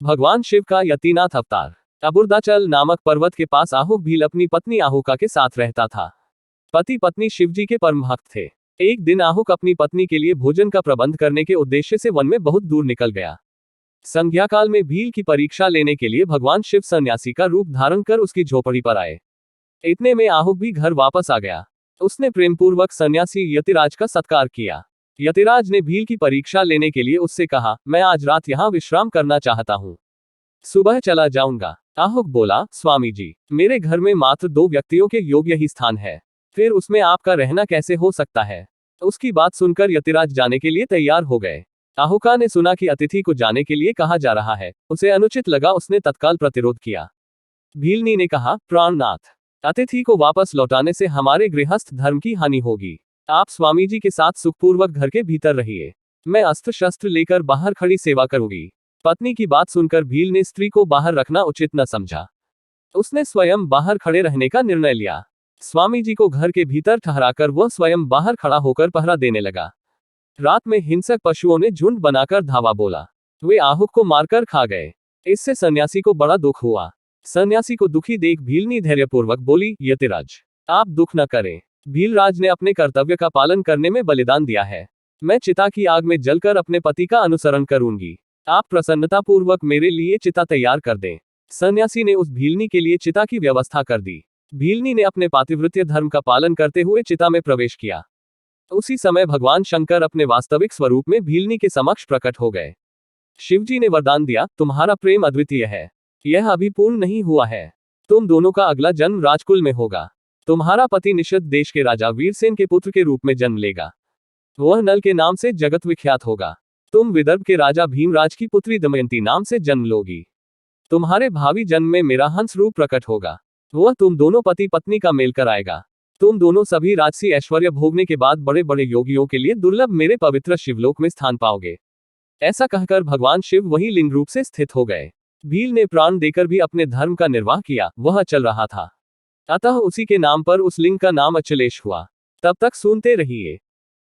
भगवान शिव का यतीनाथ अवतार। अबुर्दाचल नामक पर्वत के पास आहुक भील अपनी पत्नी आहुका के साथ रहता था। पति पत्नी शिवजी के परम भक्त थे। एक दिन आहुक अपनी पत्नी के लिए भोजन का प्रबंध करने के उद्देश्य से वन में बहुत दूर निकल गया। संध्या काल में भील की परीक्षा लेने के लिए भगवान शिव सन्यासी का रूप धारण कर उसकी झोपड़ी पर आए। इतने में आहुक भी घर वापस आ गया। उसने प्रेमपूर्वक सन्यासी यतिराज का सत्कार किया। यतिराज ने भील की परीक्षा लेने के लिए उससे कहा, मैं आज रात यहाँ विश्राम करना चाहता हूँ, सुबह चला जाऊंगा। आहुक बोला, स्वामी जी, मेरे घर में मात्र 2 व्यक्तियों के योग्य ही स्थान है, फिर उसमें आपका रहना कैसे हो सकता है। उसकी बात सुनकर यतिराज जाने के लिए तैयार हो गए। आहुका ने सुना कि अतिथि को जाने के लिए कहा जा रहा है। उसे अनुचित लगा, उसने तत्काल प्रतिरोध किया। भीलनी ने कहा, प्राणनाथ, अतिथि को वापस लौटाने से हमारे गृहस्थ धर्म की हानि होगी। आप स्वामी जी के साथ सुखपूर्वक घर के भीतर रहिए, मैं अस्त्र शस्त्र लेकर बाहर खड़ी सेवा करूंगी। पत्नी की बात सुनकर भील ने स्त्री को बाहर रखना उचित न समझा। उसने स्वयं बाहर खड़े रहने का निर्णय लिया। स्वामी जी को घर के भीतर ठहराकर वह स्वयं बाहर खड़ा होकर पहरा देने लगा। रात में हिंसक पशुओं ने झुंड बनाकर धावा बोला। वे आहुक को मारकर खा गए। इससे सन्यासी को बड़ा दुख हुआ। सन्यासी को दुखी देख भीलनी धैर्यपूर्वक बोली, यतिराज, आप दुख न करें। भीलराज ने अपने कर्तव्य का पालन करने में बलिदान दिया है। मैं चिता की आग में जलकर अपने पति का अनुसरण करूंगी। आप प्रसन्नतापूर्वक मेरे लिए चिता तैयार कर दें। सन्यासी ने उस भीलनी के लिए चिता की व्यवस्था कर दी। भीलनी ने अपने पातिव्रत्य धर्म का पालन करते हुए चिता में प्रवेश किया। उसी समय भगवान शंकर अपने वास्तविक स्वरूप में भीलनी के समक्ष प्रकट हो गए। शिवजी ने वरदान दिया, तुम्हारा प्रेम अद्वितीय है, यह अभी पूर्ण नहीं हुआ है। तुम दोनों का अगला जन्म राजकुल में होगा। तुम्हारा पति निषद देश के राजा वीरसेन के पुत्र के रूप में जन्म लेगा। वह नल के नाम से जगत विख्यात होगा। तुम विदर्भ के राजा भीमराज की पुत्री दमयंती नाम से जन्म लोगी। तुम्हारे भावी जन्म में मेरा हंस रूप प्रकट होगा। वह तुम दोनों पति पत्नी का मेल कराएगा। तुम दोनों सभी राजसी ऐश्वर्य भोगने के बाद बड़े बड़े योगियों के लिए दुर्लभ मेरे पवित्र शिवलोक में स्थान पाओगे। ऐसा कहकर भगवान शिव वही लिंग रूप से स्थित हो गए। भील ने प्राण देकर भी अपने धर्म का निर्वाह किया। वह चल रहा था, अतः उसी के नाम पर उस लिंग का नाम अचलेश हुआ। तब तक सुनते रहिए।